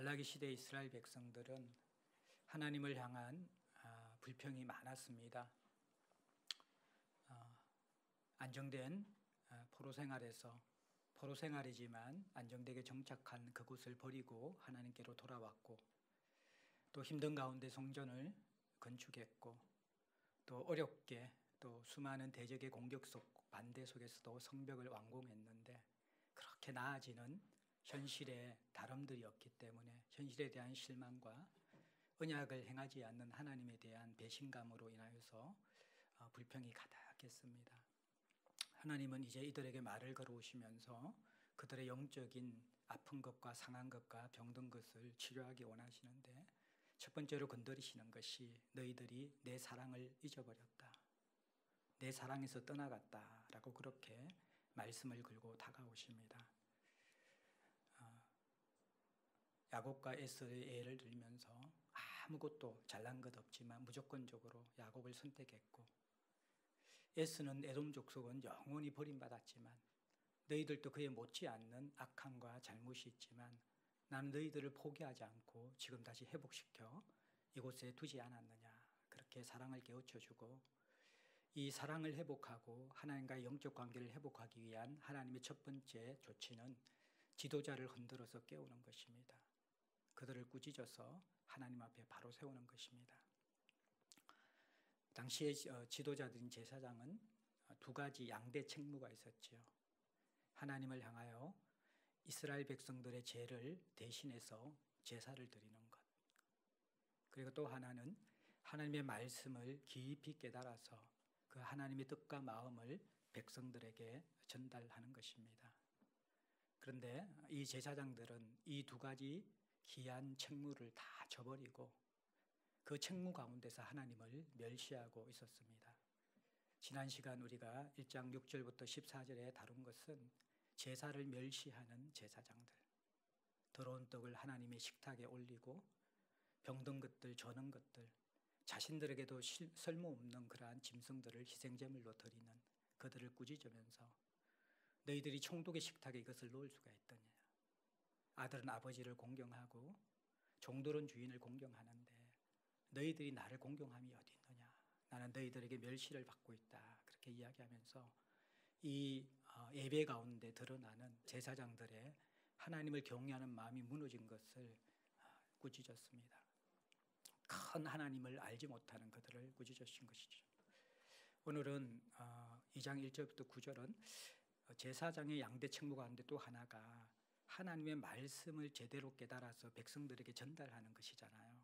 말라기 시대 이스라엘 백성들은 하나님을 향한 불평이 많았습니다. 안정된 포로 생활이지만 안정되게 정착한 그곳을 버리고 하나님께로 돌아왔고, 또 힘든 가운데 성전을 건축했고, 또 어렵게 또 수많은 대적의 공격 속 반대 속에서도 성벽을 완공했는데, 그렇게 나아지는 현실의 다름들이었기 때문에 현실에 대한 실망과 언약을 행하지 않는 하나님에 대한 배신감으로 인하여서 불평이 가득했습니다. 하나님은 이제 이들에게 말을 걸어오시면서 그들의 영적인 아픈 것과 상한 것과 병든 것을 치료하기 원하시는데, 첫 번째로 건드리시는 것이 너희들이 내 사랑을 잊어버렸다, 내 사랑에서 떠나갔다 라고 그렇게 말씀을 걸고 다가오십니다. 야곱과 에서의 예를 들면서 아무것도 잘난 것 없지만 무조건적으로 야곱을 선택했고, 에서는 에돔 족속은 영원히 버림받았지만 너희들도 그에 못지않는 악함과 잘못이 있지만 나는 너희들을 포기하지 않고 지금 다시 회복시켜 이곳에 두지 않았느냐, 그렇게 사랑을 깨우쳐주고, 이 사랑을 회복하고 하나님과의 영적 관계를 회복하기 위한 하나님의 첫 번째 조치는 지도자를 흔들어서 깨우는 것입니다. 그들을 꾸짖어서 하나님 앞에 바로 세우는 것입니다. 당시의 지도자들인 제사장은 두 가지 양대 책무가 있었지요. 하나님을 향하여 이스라엘 백성들의 죄를 대신해서 제사를 드리는 것, 그리고 또 하나는 하나님의 말씀을 깊이 깨달아서 그 하나님의 뜻과 마음을 백성들에게 전달하는 것입니다. 그런데 이 제사장들은 이 두 가지 귀한 책무를 다 저버리고 그 책무 가운데서 하나님을 멸시하고 있었습니다. 지난 시간 우리가 1장 6절부터 14절에 다룬 것은 제사를 멸시하는 제사장들, 더러운 떡을 하나님의 식탁에 올리고 병든 것들, 저는 것들, 자신들에게도 쓸모없는 그러한 짐승들을 희생제물로 드리는 그들을 꾸짖으면서 너희들이 총독의 식탁에 이것을 놓을 수가 있더냐, 아들은 아버지를 공경하고 종들은 주인을 공경하는데 너희들이 나를 공경함이 어디 있느냐, 나는 너희들에게 멸시를 받고 있다, 그렇게 이야기하면서 이 예배 가운데 드러나는 제사장들의 하나님을 경외하는 마음이 무너진 것을 꾸짖었습니다. 큰 하나님을 알지 못하는 그들을 꾸짖으신 것이죠. 오늘은 2장 1절부터 9절은 제사장의 양대 책무 가운데 또 하나가 하나님의 말씀을 제대로 깨달아서 백성들에게 전달하는 것이잖아요.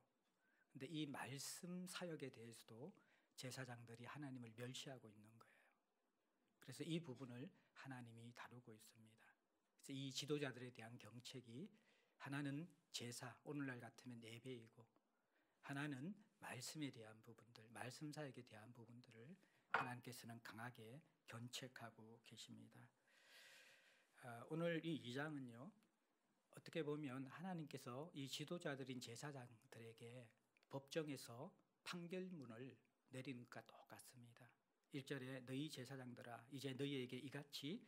그런데 이 말씀 사역에 대해서도 제사장들이 하나님을 멸시하고 있는 거예요. 그래서 이 부분을 하나님이 다루고 있습니다. 그래서 이 지도자들에 대한 경책이, 하나는 제사, 오늘날 같으면 예배이고, 하나는 말씀에 대한 부분들, 말씀 사역에 대한 부분들을 하나님께서는 강하게 견책하고 계십니다. 오늘 이 2장은요, 어떻게 보면 하나님께서 이 지도자들인 제사장들에게 법정에서 판결문을 내리는 것과 똑같습니다. 1절에 너희 제사장들아 이제 너희에게 이같이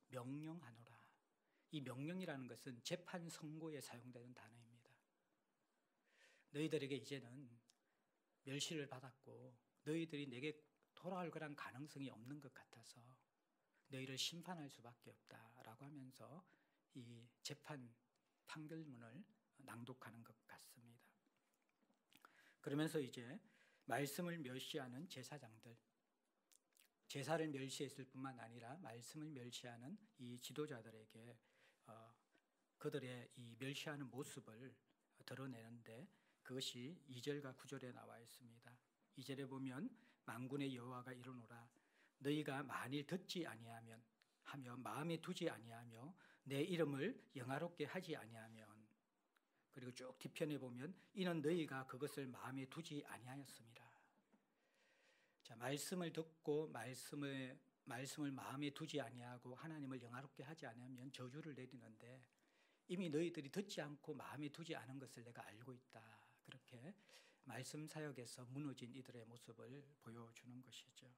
명령하노라. 이 명령이라는 것은 재판 선고에 사용되는 단어입니다. 너희들에게 이제는 멸시를 받았고 너희들이 내게 돌아올 거란 가능성이 없는 것 같아서 너희를 심판할 수밖에 없다라고 하면서 이 재판 판결문을 낭독하는 것 같습니다. 그러면서 이제 말씀을 멸시하는 제사장들, 제사를 멸시했을 뿐만 아니라 말씀을 멸시하는 이 지도자들에게 그들의 이 멸시하는 모습을 드러내는데, 그것이 2절과 9절에 나와 있습니다. 2절에 보면 만군의 여호와가 이르노라 너희가 만일 듣지 아니하며 마음에 두지 아니하며 내 이름을 영화롭게 하지 아니하면, 그리고 쭉 뒤편에 보면 이는 너희가 그것을 마음에 두지 아니하였음이라. 자, 말씀을 듣고 말씀을 마음에 두지 아니하고 하나님을 영화롭게 하지 아니하면 저주를 내리는데, 이미 너희들이 듣지 않고 마음에 두지 않은 것을 내가 알고 있다, 그렇게 말씀 사역에서 무너진 이들의 모습을 보여주는 것이죠.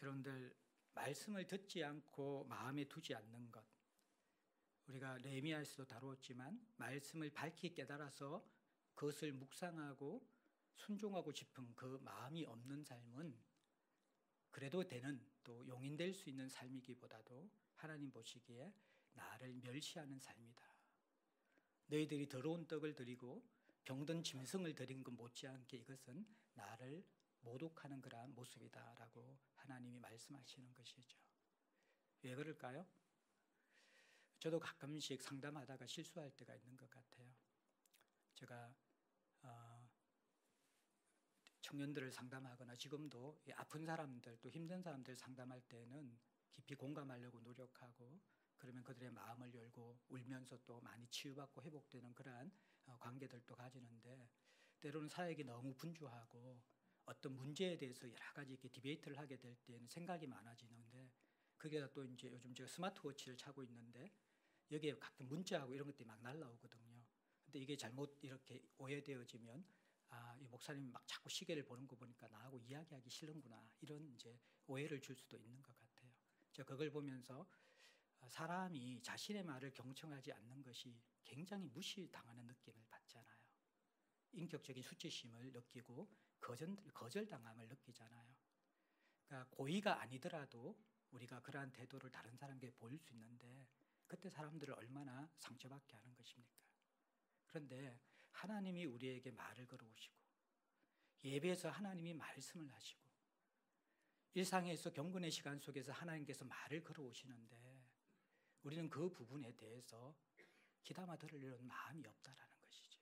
여러분들, 말씀을 듣지 않고 마음에 두지 않는 것, 우리가 레미야에서도 다루었지만 말씀을 밝히 깨달아서 그것을 묵상하고 순종하고 싶은 그 마음이 없는 삶은 그래도 되는, 또 용인될 수 있는 삶이기보다도 하나님 보시기에 나를 멸시하는 삶이다. 너희들이 더러운 떡을 드리고 병든 짐승을 드린 것 못지않게 이것은 나를 모독하는 그러한 모습이다라고 하나님이 말씀하시는 것이죠. 왜 그럴까요? 저도 가끔씩 상담하다가 실수할 때가 있는 것 같아요. 제가 청년들을 상담하거나 지금도 아픈 사람들, 또 힘든 사람들 상담할 때는 깊이 공감하려고 노력하고, 그러면 그들의 마음을 열고 울면서 또 많이 치유받고 회복되는 그러한 관계들도 가지는데, 때로는 사역이 너무 분주하고 어떤 문제에 대해서 여러 가지 이렇게 디베이트를 하게 될 때는 생각이 많아지는데, 그게 또 이제 요즘 제가 스마트워치를 차고 있는데 여기에 가끔 문자하고 이런 것들이 막 날라오거든요. 근데 이게 잘못 이렇게 오해되어지면 이 목사님이 막 자꾸 시계를 보는 거 보니까 나하고 이야기하기 싫은구나, 이런 이제 오해를 줄 수도 있는 것 같아요. 제가 그걸 보면서 사람이 자신의 말을 경청하지 않는 것이 굉장히 무시당하는 느낌을 받잖아요. 인격적인 수치심을 느끼고 거절당함을 느끼잖아요. 그러니까 고의가 아니더라도 우리가 그러한 태도를 다른 사람에게 보일 수 있는데, 그때 사람들을 얼마나 상처받게 하는 것입니까? 그런데 하나님이 우리에게 말을 걸어오시고, 예배에서 하나님이 말씀을 하시고, 일상에서 경건의 시간 속에서 하나님께서 말을 걸어오시는데 우리는 그 부분에 대해서 귀담아 들으려는 마음이 없다라는 것이죠.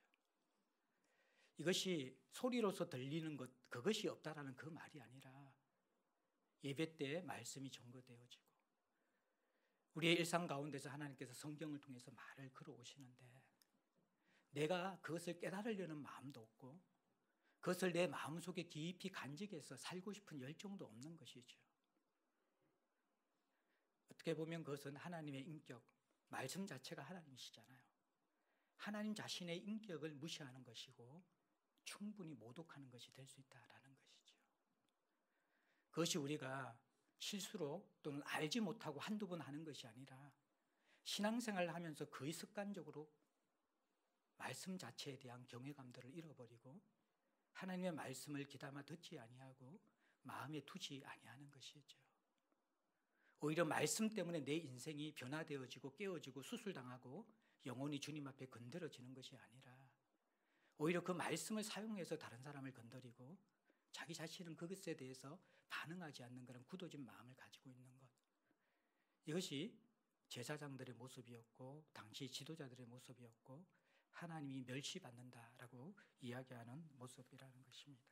이것이 소리로서 들리는 것, 그것이 없다라는 그 말이 아니라 예배 때 말씀이 전거되어지고 우리의 일상 가운데서 하나님께서 성경을 통해서 말을 걸어오시는데 내가 그것을 깨달으려는 마음도 없고 그것을 내 마음속에 깊이 간직해서 살고 싶은 열정도 없는 것이죠. 어떻게 보면 그것은 하나님의 인격, 말씀 자체가 하나님이시잖아요. 하나님 자신의 인격을 무시하는 것이고 충분히 모독하는 것이 될 수 있다라는 것이죠. 그것이 우리가 실수로 또는 알지 못하고 한두 번 하는 것이 아니라 신앙생활을 하면서 거의 습관적으로 말씀 자체에 대한 경외감들을 잃어버리고 하나님의 말씀을 귀담아 듣지 아니하고 마음에 두지 아니하는 것이죠. 오히려 말씀 때문에 내 인생이 변화되어지고 깨어지고 수술당하고 영혼이 주님 앞에 건드려지는 것이 아니라 오히려 그 말씀을 사용해서 다른 사람을 건드리고 자기 자신은 그것에 대해서 반응하지 않는 그런 굳어진 마음을 가지고 있는 것, 이것이 제사장들의 모습이었고 당시 지도자들의 모습이었고 하나님이 멸시받는다라고 이야기하는 모습이라는 것입니다.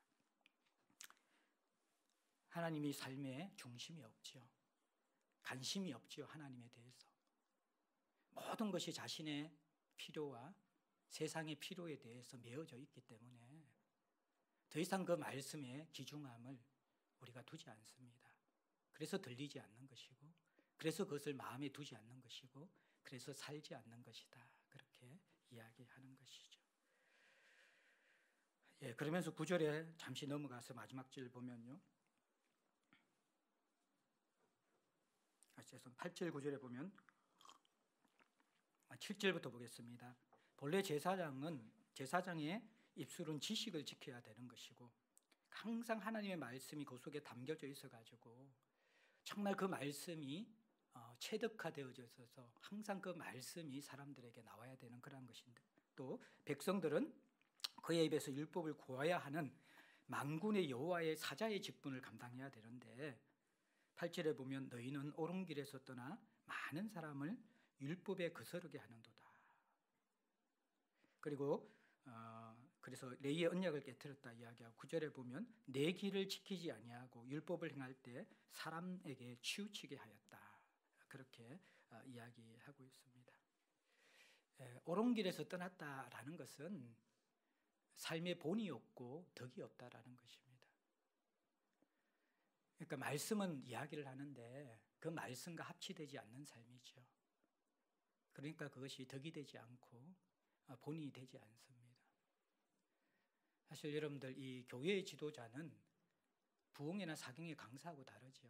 하나님이 삶에 중심이 없지요. 관심이 없지요. 하나님에 대해서 모든 것이 자신의 필요와 세상의 필요에 대해서 메어져 있기 때문에 더 이상 그 말씀의 귀중함을 우리가 두지 않습니다. 그래서 들리지 않는 것이고 그래서 그것을 마음에 두지 않는 것이고 그래서 살지 않는 것이다, 그렇게 이야기하는 것이죠. 그러면서 9절에 잠시 넘어가서 마지막 절 보면요, 8절 9절에 보면 7절부터 보겠습니다. 본래 제사장의 입술은 지식을 지켜야 되는 것이고 항상 하나님의 말씀이 그 속에 담겨져 있어가지고 정말 그 말씀이 체득화되어져 있어서 항상 그 말씀이 사람들에게 나와야 되는 그런 것인데, 또 백성들은 그의 입에서 율법을 구해야 하는 만군의 여호와의 사자의 직분을 감당해야 되는데 8절에 보면 너희는 옳은 길에서 떠나 많은 사람을 율법에 거스르게 하는도다. 그리고 그래서 레위의 언약을 깨뜨렸다 이야기하고 9절에 보면 내 길을 지키지 아니하고 율법을 행할 때 사람에게 치우치게 하였다, 그렇게 이야기하고 있습니다. 옳은 길에서 떠났다라는 것은 삶의 본이 없고 덕이 없다라는 것입니다. 그러니까 말씀은 이야기를 하는데 그 말씀과 합치되지 않는 삶이죠. 그러니까 그것이 덕이 되지 않고 본이 되지 않습니다. 사실 여러분들 이 교회의 지도자는 부흥회나 사경회 강사하고 다르죠.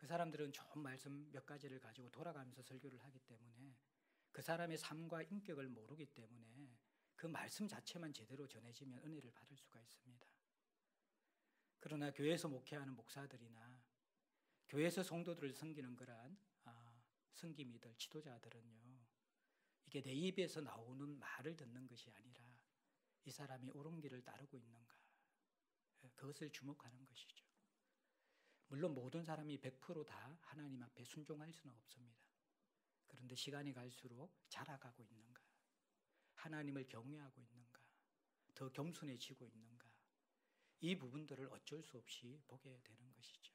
그 사람들은 좋은 말씀 몇 가지를 가지고 돌아가면서 설교를 하기 때문에 그 사람의 삶과 인격을 모르기 때문에 그 말씀 자체만 제대로 전해지면 은혜를 받을 수가 있습니다. 그러나 교회에서 목회하는 목사들이나 교회에서 성도들을 섬기는 그러한 섬김이들, 지도자들은요, 이게 내 입에서 나오는 말을 듣는 것이 아니라 이 사람이 옳은 길을 따르고 있는가, 그것을 주목하는 것이죠. 물론 모든 사람이 100%다 하나님 앞에 순종할 수는 없습니다. 그런데 시간이 갈수록 자라가고 있는가, 하나님을 경외하고 있는가, 더 겸손해지고 있는가, 이 부분들을 어쩔 수 없이 보게 되는 것이죠.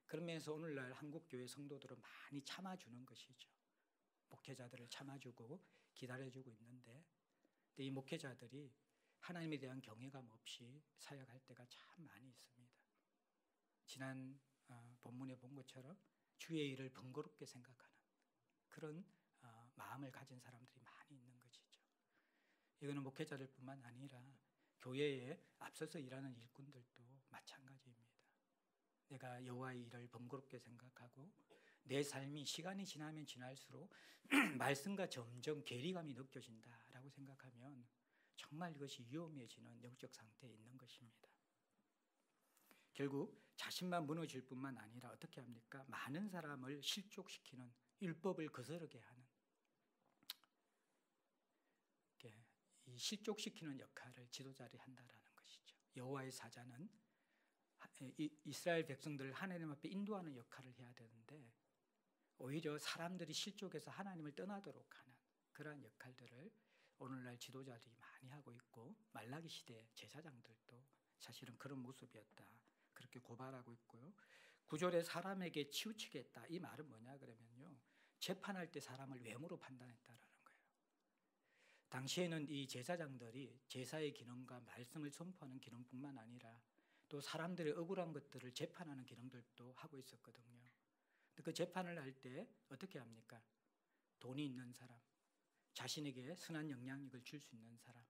그러면서 오늘날 한국교회 성도들은 많이 참아주는 것이죠. 목회자들을 참아주고 기다려주고 있는데 이 목회자들이 하나님에 대한 경외감 없이 사역할 때가 참 많이 있습니다. 지난 본문에 본 것처럼 주의 일을 번거롭게 생각하는 그런 마음을 가진 사람들이 많이 있는 것이죠. 이거는 목회자들뿐만 아니라 교회에 앞서서 일하는 일꾼들도 마찬가지입니다. 내가 여호와의 일을 번거롭게 생각하고 내 삶이 시간이 지나면 지날수록 말씀과 점점 괴리감이 느껴진다라고 생각하면 정말 이것이 위험해지는 영적 상태에 있는 것입니다. 결국 자신만 무너질 뿐만 아니라 어떻게 합니까? 많은 사람을 실족시키는, 율법을 거스르게 하는, 이 실족시키는 역할을 지도자들이 한다라는 것이죠. 여호와의 사자는 이스라엘 백성들을 하나님 앞에 인도하는 역할을 해야 되는데 오히려 사람들이 실족해서 하나님을 떠나도록 하는 그러한 역할들을 오늘날 지도자들이 많이 하고 있고, 말라기 시대 제사장들도 사실은 그런 모습이었다, 그렇게 고발하고 있고요. 9절에 사람에게 치우치겠다, 이 말은 뭐냐 그러면요, 재판할 때 사람을 외모로 판단했다라는 거예요. 당시에는 이 제사장들이 제사의 기능과 말씀을 선포하는 기능뿐만 아니라 또 사람들의 억울한 것들을 재판하는 기능들도 하고 있었거든요. 그 재판을 할 때 어떻게 합니까? 돈이 있는 사람, 자신에게 선한 영향력을 줄 수 있는 사람,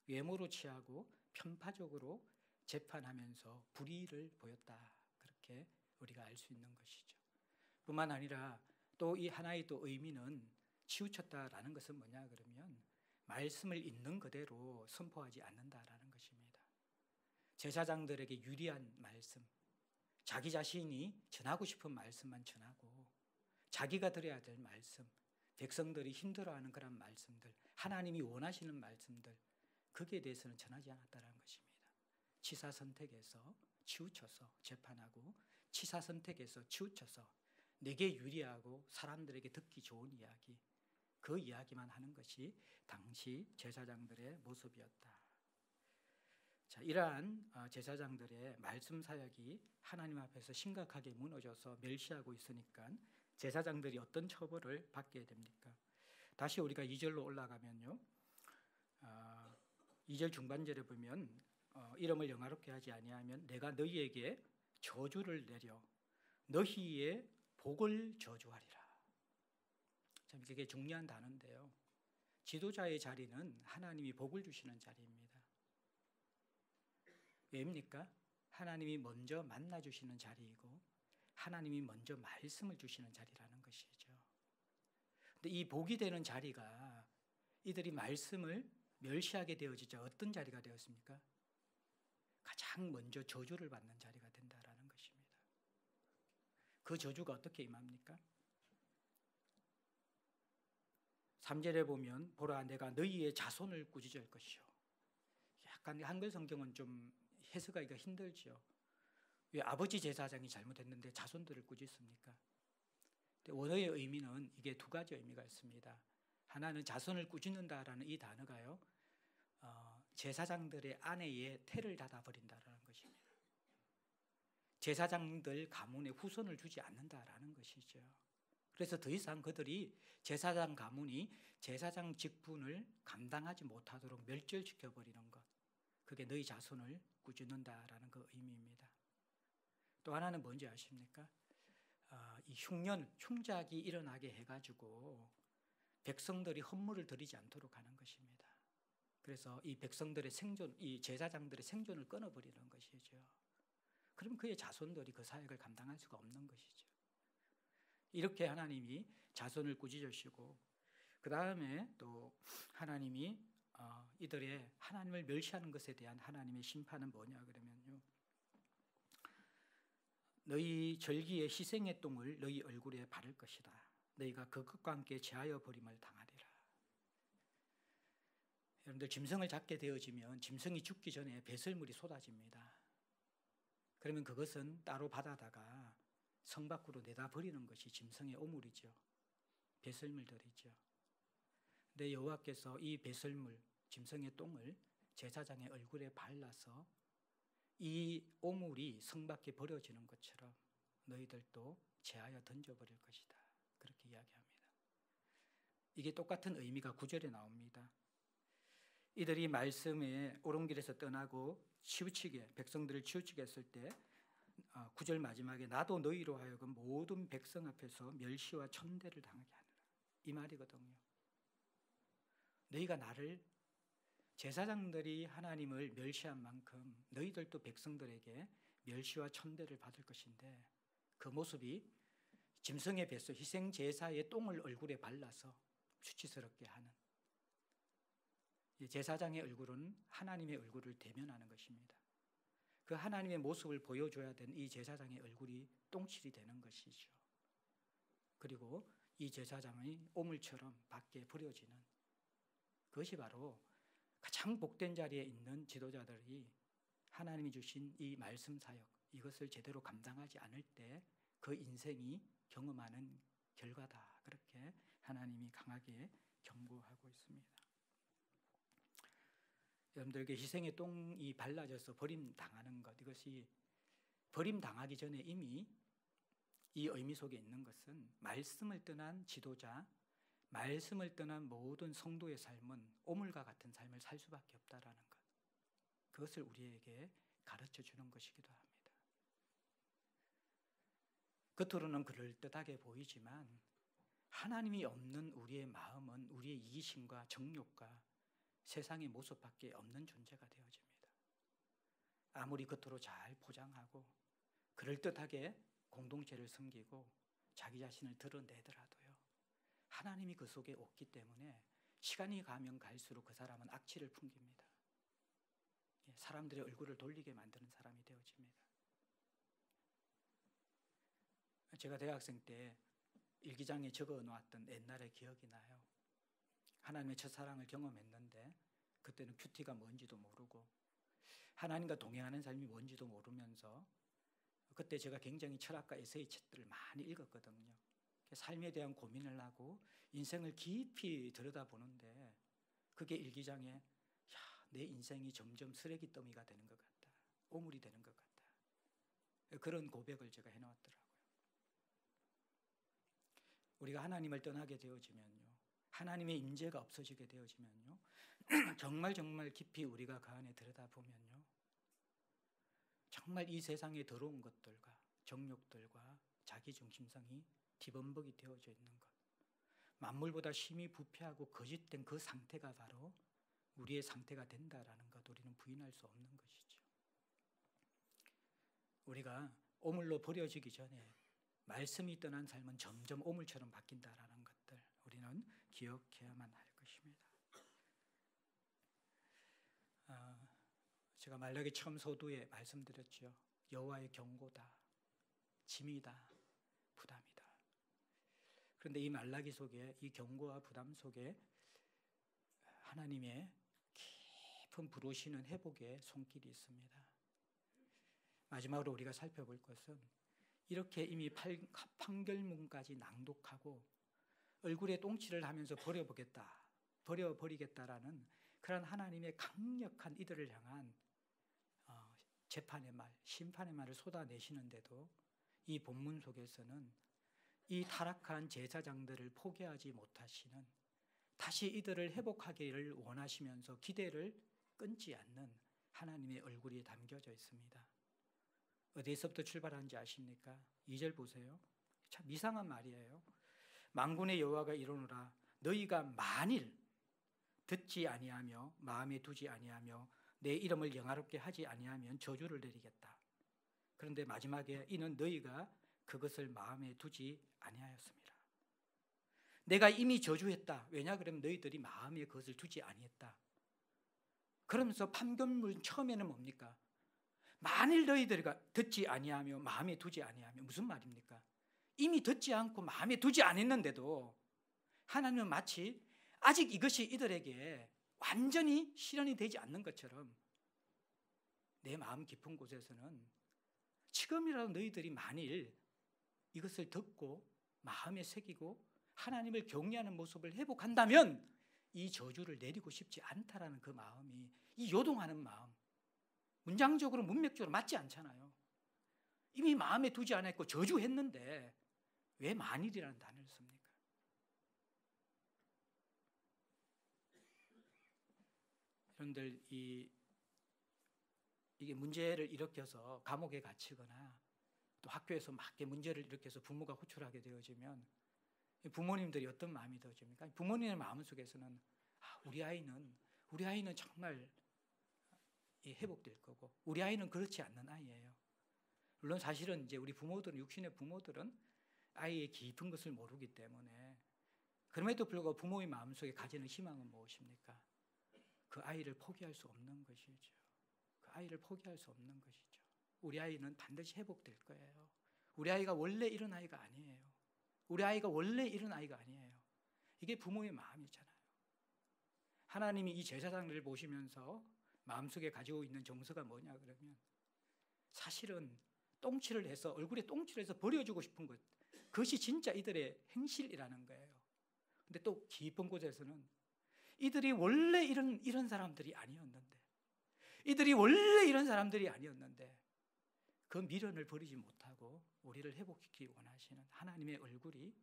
외모로 취하고 편파적으로 재판하면서 불의를 보였다, 그렇게 우리가 알 수 있는 것이죠. 뿐만 아니라 또 이 하나의 또 의미는 치우쳤다라는 것은 뭐냐 그러면 말씀을 있는 그대로 선포하지 않는다라는 것입니다. 제사장들에게 유리한 말씀, 자기 자신이 전하고 싶은 말씀만 전하고 자기가 들어야 될 말씀, 백성들이 힘들어하는 그런 말씀들, 하나님이 원하시는 말씀들, 거기에 대해서는 전하지 않았다는 것입니다. 치사 선택에서 치우쳐서 재판하고, 치사 선택에서 치우쳐서 내게 유리하고 사람들에게 듣기 좋은 이야기, 그 이야기만 하는 것이 당시 제사장들의 모습이었다. 자, 이러한 제사장들의 말씀 사역이 하나님 앞에서 심각하게 무너져서 멸시하고 있으니까 제사장들이 어떤 처벌을 받게 됩니까? 다시 우리가 2절로 올라가면요, 2절 중반절에 보면 이름을 영화롭게 하지 아니하면 내가 너희에게 저주를 내려 너희의 복을 저주하리라. 참 이게 중요한 단어인데요, 지도자의 자리는 하나님이 복을 주시는 자리입니다. 왜입니까? 하나님이 먼저 만나주시는 자리이고 하나님이 먼저 말씀을 주시는 자리라는 것이죠. 근데 이 복이 되는 자리가 이들이 말씀을 멸시하게 되어지자 어떤 자리가 되었습니까? 가장 먼저 저주를 받는 자리가 된다라는 것입니다. 그 저주가 어떻게 임합니까? 3절에 보면 보라 내가 너희의 자손을 꾸짖을 것이요. 약간 한글 성경은 좀 해석하기가 힘들죠. 왜 아버지 제사장이 잘못했는데 자손들을 꾸짖습니까? 원어의 의미는 이게 두 가지 의미가 있습니다. 하나는 자손을 꾸짖는다라는 이 단어가요, 제사장들의 아내의 태를 닫아버린다라는 것입니다. 제사장들 가문에 후손을 주지 않는다라는 것이죠. 그래서 더 이상 그들이 제사장 가문이 제사장 직분을 감당하지 못하도록 멸절시켜버리는 것, 그게 너희 자손을 꾸짖는다라는 그 의미입니다. 또 하나는 뭔지 아십니까? 이 흉년, 흉작이 일어나게 해가지고 백성들이 헌물을 드리지 않도록 하는 것입니다. 그래서 이 백성들의 생존, 이 제사장들의 생존을 끊어버리는 것이죠. 그럼 그의 자손들이 그 사역을 감당할 수가 없는 것이죠. 이렇게 하나님이 자손을 꾸짖으시고 그 다음에 또 하나님이 이들의 하나님을 멸시하는 것에 대한 하나님의 심판은 뭐냐 그러면요. 너희 절기의 희생의 똥을 너희 얼굴에 바를 것이다. 너희가 그것과 함께 제하여 버림을 당하리라. 여러분들 짐승을 잡게 되어지면 짐승이 죽기 전에 배설물이 쏟아집니다. 그러면 그것은 따로 받아다가 성 밖으로 내다 버리는 것이 짐승의 오물이죠. 배설물들이죠. 근데 여호와께서 이 배설물, 짐승의 똥을 제사장의 얼굴에 발라서 이 오물이 성 밖에 버려지는 것처럼 너희들도 제하여 던져버릴 것이다. 그렇게 이야기합니다. 이게 똑같은 의미가 9절에 나옵니다. 이들이 말씀에 옳은 길에서 떠나고 치우치게 백성들을 치우치게 했을 때 9절 마지막에 나도 너희로 하여금 모든 백성 앞에서 멸시와 천대를 당하게 하느라 이 말이거든요. 너희가 나를 제사장들이 하나님을 멸시한 만큼 너희들도 백성들에게 멸시와 천대를 받을 것인데 그 모습이 짐승의 뱃속 희생 제사의 똥을 얼굴에 발라서 수치스럽게 하는 제사장의 얼굴은 하나님의 얼굴을 대면하는 것입니다. 그 하나님의 모습을 보여줘야 된 이 제사장의 얼굴이 똥칠이 되는 것이죠. 그리고 이 제사장의 오물처럼 밖에 버려지는 그것이 바로 가장 복된 자리에 있는 지도자들이 하나님이 주신 이 말씀 사역 이것을 제대로 감당하지 않을 때 그 인생이 경험하는 결과다. 그렇게 하나님이 강하게 경고하고 있습니다. 여러분들에게 희생의 똥이 발라져서 버림당하는 것 이것이 버림당하기 전에 이미 이 의미 속에 있는 것은 말씀을 떠난 지도자 말씀을 떠난 모든 성도의 삶은 오물과 같은 삶을 살 수밖에 없다라는 것 그것을 우리에게 가르쳐 주는 것이기도 합니다. 겉으로는 그럴듯하게 보이지만 하나님이 없는 우리의 마음은 우리의 이기심과 정욕과 세상의 모습밖에 없는 존재가 되어집니다. 아무리 겉으로 잘 포장하고 그럴듯하게 공동체를 섬기고 자기 자신을 드러내더라도요. 하나님이 그 속에 없기 때문에 시간이 가면 갈수록 그 사람은 악취를 풍깁니다. 사람들의 얼굴을 돌리게 만드는 사람이 되어집니다. 제가 대학생 때 일기장에 적어 놓았던 옛날의 기억이 나요. 하나님의 첫사랑을 경험했는데 그때는 큐티가 뭔지도 모르고 하나님과 동행하는 삶이 뭔지도 모르면서 그때 제가 굉장히 철학과 에세이 책들을 많이 읽었거든요. 삶에 대한 고민을 하고 인생을 깊이 들여다보는데 그게 일기장에 내 인생이 점점 쓰레기 더미가 되는 것 같다. 오물이 되는 것 같다. 그런 고백을 제가 해놓았더라고요. 우리가 하나님을 떠나게 되어지면요. 하나님의 임재가 없어지게 되어지면요. 정말 깊이 우리가 그 안에 들여다보면요. 정말 이 세상의 더러운 것들과 정욕들과 자기중심성이 뒤범벅이 되어져 있는 것. 만물보다 심히 부패하고 거짓된 그 상태가 바로 우리의 상태가 된다라는 것 우리는 부인할 수 없는 것이죠. 우리가 오물로 버려지기 전에 말씀이 떠난 삶은 점점 오물처럼 바뀐다라는 것들 우리는 기억해야만 할 것입니다. 제가 말라기 처음 서두에 말씀드렸죠. 여호와의 경고다, 짐이다, 부담이다. 그런데 이 말라기 속에 이 경고와 부담 속에 하나님의 깊은 부르시는 회복의 손길이 있습니다. 마지막으로 우리가 살펴볼 것은 이렇게 이미 판결문까지 낭독하고 얼굴에 똥칠을 하면서 버려버리겠다라는 그런 하나님의 강력한 이들을 향한 재판의 말, 심판의 말을 쏟아내시는데도 이 본문 속에서는 이 타락한 제사장들을 포기하지 못하시는 다시 이들을 회복하기를 원하시면서 기대를 끊지 않는 하나님의 얼굴이 담겨져 있습니다. 어디서부터 출발한지 아십니까? 2절 보세요. 참 이상한 말이에요. 만군의 여호와가 이르노라 너희가 만일 듣지 아니하며 마음에 두지 아니하며 내 이름을 영화롭게 하지 아니하면 저주를 내리겠다. 그런데 마지막에 이는 너희가 그것을 마음에 두지 아니하였습니다. 내가 이미 저주했다. 왜냐 그러면 너희들이 마음에 그것을 두지 아니했다. 그러면서 판결문 처음에는 뭡니까? 만일 너희들가 듣지 아니하며 마음에 두지 아니하며, 무슨 말입니까? 이미 듣지 않고 마음에 두지 않았는데도 하나님은 마치 아직 이것이 이들에게 완전히 실현이 되지 않는 것처럼 내 마음 깊은 곳에서는 지금이라도 너희들이 만일 이것을 듣고 마음에 새기고 하나님을 경외하는 모습을 회복한다면 이 저주를 내리고 싶지 않다라는 그 마음이, 이 요동하는 마음, 문장적으로 문맥적으로 맞지 않잖아요. 이미 마음에 두지 않았고 저주했는데 왜 만일이라는 단어를 씁니까? 여러분들 이게 문제를 일으켜서 감옥에 gat히거나 또 학교에서 막 문제를 일으켜서 부모가 호출하게 되어지면 부모님들이 어떤 마음이 들어집니까? 부모님의 마음 속에서는 우리 아이는 정말 회복될 거고 우리 아이는 그렇지 않는 아이예요. 물론 사실은 이제 우리 부모들은, 육신의 부모들은 아이의 깊은 것을 모르기 때문에, 그럼에도 불구하고 부모의 마음속에 가지는 희망은 무엇입니까? 그 아이를 포기할 수 없는 것이죠. 그 아이를 포기할 수 없는 것이죠. 우리 아이는 반드시 회복될 거예요. 우리 아이가 원래 이런 아이가 아니에요. 우리 아이가 원래 이런 아이가 아니에요. 이게 부모의 마음이잖아요. 하나님이 이 제사장을 보시면서 마음속에 가지고 있는 정서가 뭐냐 그러면 사실은 똥칠을 해서, 얼굴에 똥칠을 해서 버려주고 싶은 것, 그것이 진짜 이들의 행실이라는 거예요. 근데 또 깊은 곳에서는 이들이 원래 이런 사람들이 아니었는데, 이들이 원래 이런 사람들이 아니었는데 그 미련을 버리지 못하고 우리를 회복시키기 원하시는 하나님의 얼굴이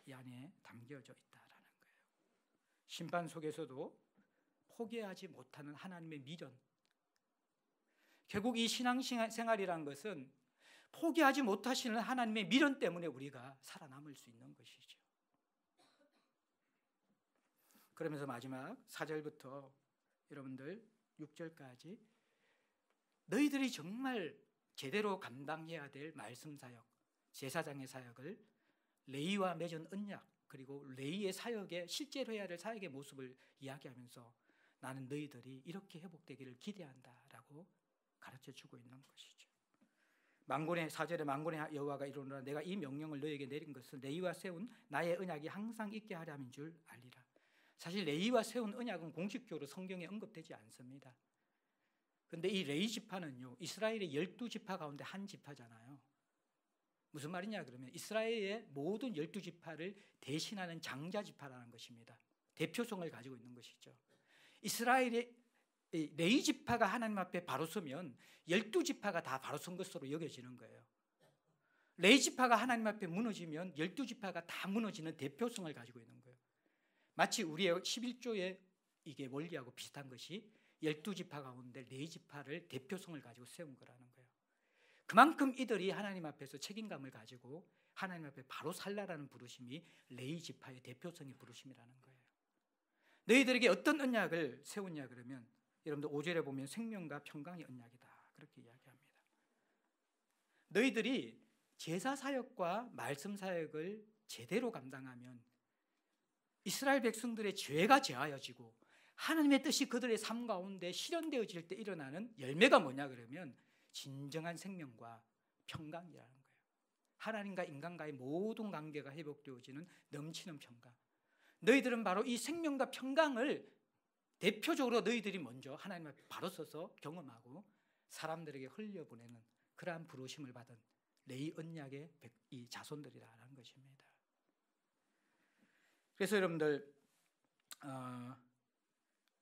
이 안에 담겨져 있다라는 거예요. 심판 속에서도 포기하지 못하는 하나님의 미련. 결국 이 신앙생활이라는 것은 포기하지 못하시는 하나님의 미련 때문에 우리가 살아남을 수 있는 것이죠. 그러면서 마지막 4절부터 여러분들 6절까지 너희들이 정말 제대로 감당해야 될 말씀 사역, 제사장의 사역을 레위와 맺은 언약, 그리고 레위의 사역에 실제로 해야 될 사역의 모습을 이야기하면서 나는 너희들이 이렇게 회복되기를 기대한다라고 가르쳐주고 있는 것이죠. 만군의 4절에 만군의 여호와가 이르노라 내가 이 명령을 너희에게 내린 것은 레위와 세운 나의 언약이 항상 있게 하려 함인 줄 알리라. 사실 레위와 세운 언약은 공식적으로 성경에 언급되지 않습니다. 그런데 이 레위 지파는요, 이스라엘의 12지파 가운데 한 지파잖아요. 무슨 말이냐 그러면 이스라엘의 모든 12지파를 대신하는 장자 지파라는 것입니다. 대표성을 가지고 있는 것이죠. 이스라엘의 레위 지파가 하나님 앞에 바로 서면 12지파가 다 바로 선 것으로 여겨지는 거예요. 레위 지파가 하나님 앞에 무너지면 12지파가 다 무너지는 대표성을 가지고 있는 거예요. 마치 우리의 11조의 이게 원리하고 비슷한 것이 12지파 가운데 레위 지파를 대표성을 가지고 세운 거라는 거예요. 그만큼 이들이 하나님 앞에서 책임감을 가지고 하나님 앞에 바로 살라라는 부르심이 레위 지파의 대표성의 부르심이라는 거예요. 너희들에게 어떤 언약을 세웠냐 그러면 여러분들 5절에 보면 생명과 평강의 언약이다 그렇게 이야기합니다. 너희들이 제사 사역과 말씀 사역을 제대로 감당하면 이스라엘 백성들의 죄가 제하여지고 하나님의 뜻이 그들의 삶 가운데 실현되어질 때 일어나는 열매가 뭐냐 그러면 진정한 생명과 평강이라는 거예요. 하나님과 인간과의 모든 관계가 회복되어지는 넘치는 평강. 너희들은 바로 이 생명과 평강을 대표적으로 너희들이 먼저 하나님 앞에 바로 서서 경험하고 사람들에게 흘려보내는 그러한 부르심을 받은 레위 언약의 이 자손들이라는 것입니다. 그래서 여러분들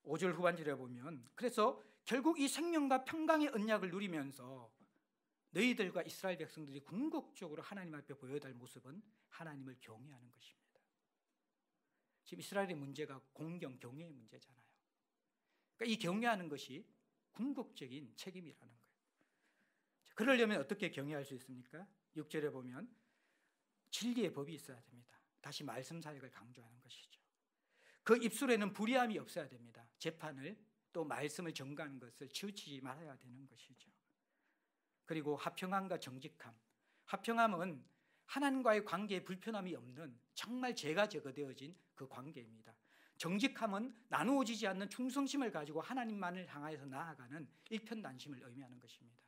5절 후반절에 보면 그래서 결국 이 생명과 평강의 언약을 누리면서 너희들과 이스라엘 백성들이 궁극적으로 하나님 앞에 보여야 할 모습은 하나님을 경외하는 것입니다. 지금 이스라엘의 문제가 공경, 경외의 문제잖아요. 그러니까 이 경외하는 것이 궁극적인 책임이라는 거예요. 그러려면 어떻게 경외할 수 있습니까? 6절에 보면 진리의 법이 있어야 됩니다. 다시 말씀 사역을 강조하는 것이죠. 그 입술에는 불의함이 없어야 됩니다. 재판을 또 말씀을 전가하는 것을 치우치지 말아야 되는 것이죠. 그리고 화평함과 정직함. 화평함은 하나님과의 관계에 불편함이 없는 정말 죄가 제거되어진 그 관계입니다. 정직함은 나누어지지 않는 충성심을 가지고 하나님만을 향하여서 나아가는 일편단심을 의미하는 것입니다.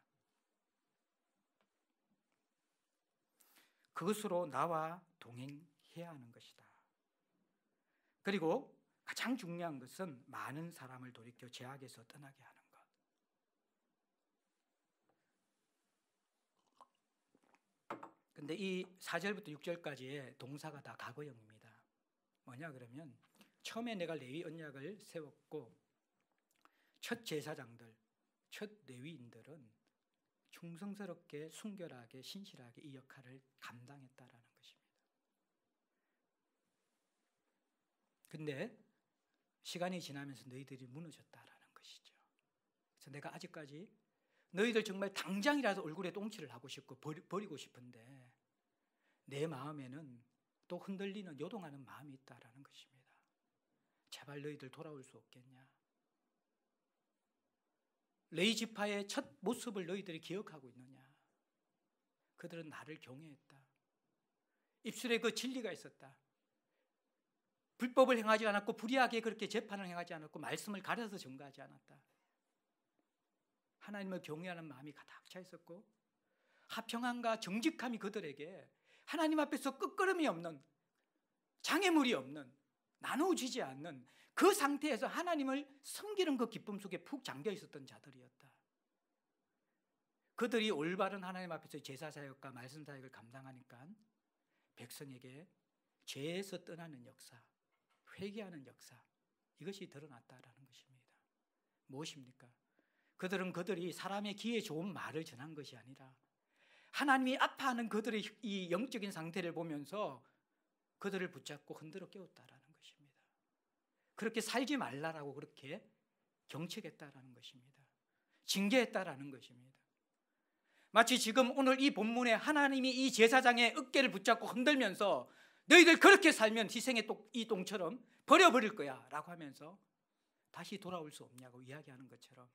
그것으로 나와 동행해야 하는 것이다. 그리고 가장 중요한 것은 많은 사람을 돌이켜 죄악에서 떠나게 하는 것. 근데 이 4절부터 6절까지의 동사가 다 과거형입니다. 뭐냐 그러면 처음에 내가 레위 언약을 세웠고 첫 제사장들, 첫 레위인들은 충성스럽게 순결하게 신실하게 이 역할을 감당했다라는 것입니다. 근데 시간이 지나면서 너희들이 무너졌다라는 것이죠. 그래서 내가 아직까지 너희들 정말 당장이라도 얼굴에 똥칠을 하고 싶고 버리고 싶은데 내 마음에는 또 흔들리는 요동하는 마음이 있다라는 것입니다. 제발 너희들 돌아올 수 없겠냐? 레위 지파의 첫 모습을 너희들이 기억하고 있느냐? 그들은 나를 경외했다. 입술에 그 진리가 있었다. 불법을 행하지 않았고 불의하게 그렇게 재판을 행하지 않았고 말씀을 가려서 전가하지 않았다. 하나님을 경외하는 마음이 가득 차 있었고 화평함과 정직함이 그들에게 하나님 앞에서 끄끄름이 없는, 장애물이 없는, 나누어지지 않는 그 상태에서 하나님을 섬기는 그 기쁨 속에 푹 잠겨 있었던 자들이었다. 그들이 올바른 하나님 앞에서 제사사역과 말씀사역을 감당하니까 백성에게 죄에서 떠나는 역사, 회개하는 역사, 이것이 드러났다라는 것입니다. 무엇입니까? 그들은 그들이 사람의 귀에 좋은 말을 전한 것이 아니라 하나님이 아파하는 그들의 이 영적인 상태를 보면서 그들을 붙잡고 흔들어 깨웠다라는 것입니다. 그렇게 살지 말라라고 그렇게 경책했다라는 것입니다. 징계했다라는 것입니다. 마치 지금 오늘 이 본문에 하나님이 이 제사장의 어깨를 붙잡고 흔들면서 너희들 그렇게 살면 희생의 이 똥처럼 버려버릴 거야 라고 하면서 다시 돌아올 수 없냐고 이야기하는 것처럼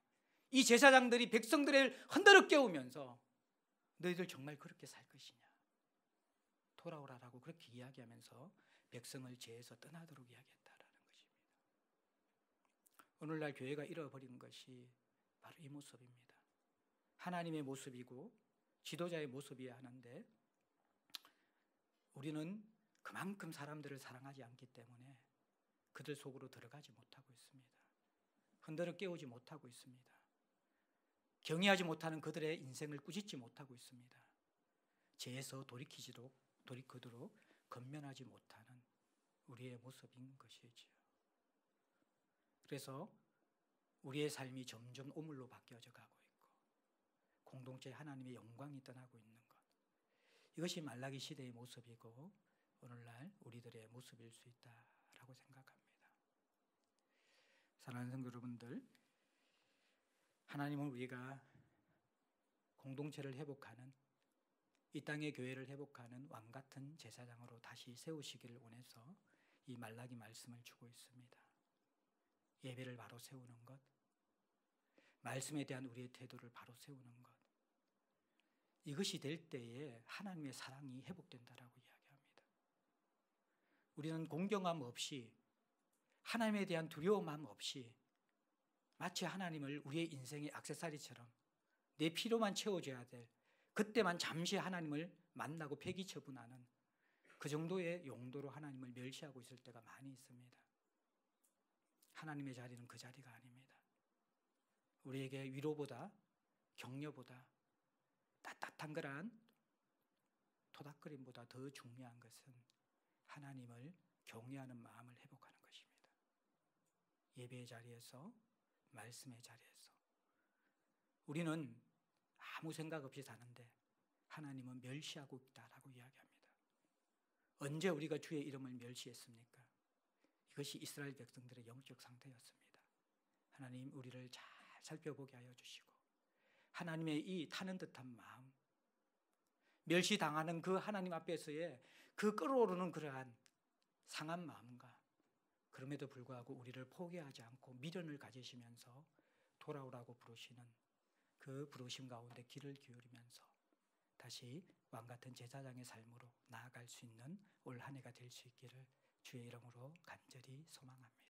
이 제사장들이 백성들을 흔들어 깨우면서 너희들 정말 그렇게 살 것이냐, 돌아오라라고 그렇게 이야기하면서 백성을 죄에서 떠나도록 이야기했다라는 것입니다. 오늘날 교회가 잃어버린 것이 바로 이 모습입니다. 하나님의 모습이고 지도자의 모습이어야 하는데 우리는 그만큼 사람들을 사랑하지 않기 때문에 그들 속으로 들어가지 못하고 있습니다. 흔들어 깨우지 못하고 있습니다. 경외하지 못하는 그들의 인생을 꾸짖지 못하고 있습니다. 죄에서 돌이키도록 건면하지 못하는 우리의 모습인 것이지요. 그래서 우리의 삶이 점점 오물로 바뀌어져 가고 있고 공동체 하나님의 영광이 떠나고 있는 것, 이것이 말라기 시대의 모습이고 오늘날 우리들의 모습일 수 있다라고 생각합니다. 사랑하는 성도 여러분들, 하나님은 우리가 공동체를 회복하는, 이 땅의 교회를 회복하는 왕같은 제사장으로 다시 세우시기를 원해서 이 말라기 말씀을 주고 있습니다. 예배를 바로 세우는 것, 말씀에 대한 우리의 태도를 바로 세우는 것, 이것이 될 때에 하나님의 사랑이 회복된다라고 이야기합니다. 우리는 공경함 없이, 하나님에 대한 두려움함 없이 마치 하나님을 우리의 인생의 액세서리처럼 내 필요만 채워줘야 될, 그때만 잠시 하나님을 만나고 폐기 처분하는 그 정도의 용도로 하나님을 멸시하고 있을 때가 많이 있습니다. 하나님의 자리는 그 자리가 아닙니다. 우리에게 위로보다 격려보다 따뜻한 그러한 토닥거림보다 더 중요한 것은 하나님을 경외하는 마음을 회복하는 것입니다. 예배의 자리에서, 말씀의 자리에서 우리는 아무 생각 없이 사는데 하나님은 멸시하고 있다라고 이야기합니다. 언제 우리가 주의 이름을 멸시했습니까? 이것이 이스라엘 백성들의 영적 상태였습니다. 하나님 우리를 잘 살펴보게 하여 주시고 하나님의 이 타는 듯한 마음, 멸시당하는 그 하나님 앞에서의 그 끓어오르는 그러한 상한 마음과 그럼에도 불구하고 우리를 포기하지 않고 미련을 가지시면서 돌아오라고 부르시는 그 부르심 가운데 귀를 기울이면서 다시 왕 같은 제사장의 삶으로 나아갈 수 있는 올 한 해가 될 수 있기를 주의 이름으로 간절히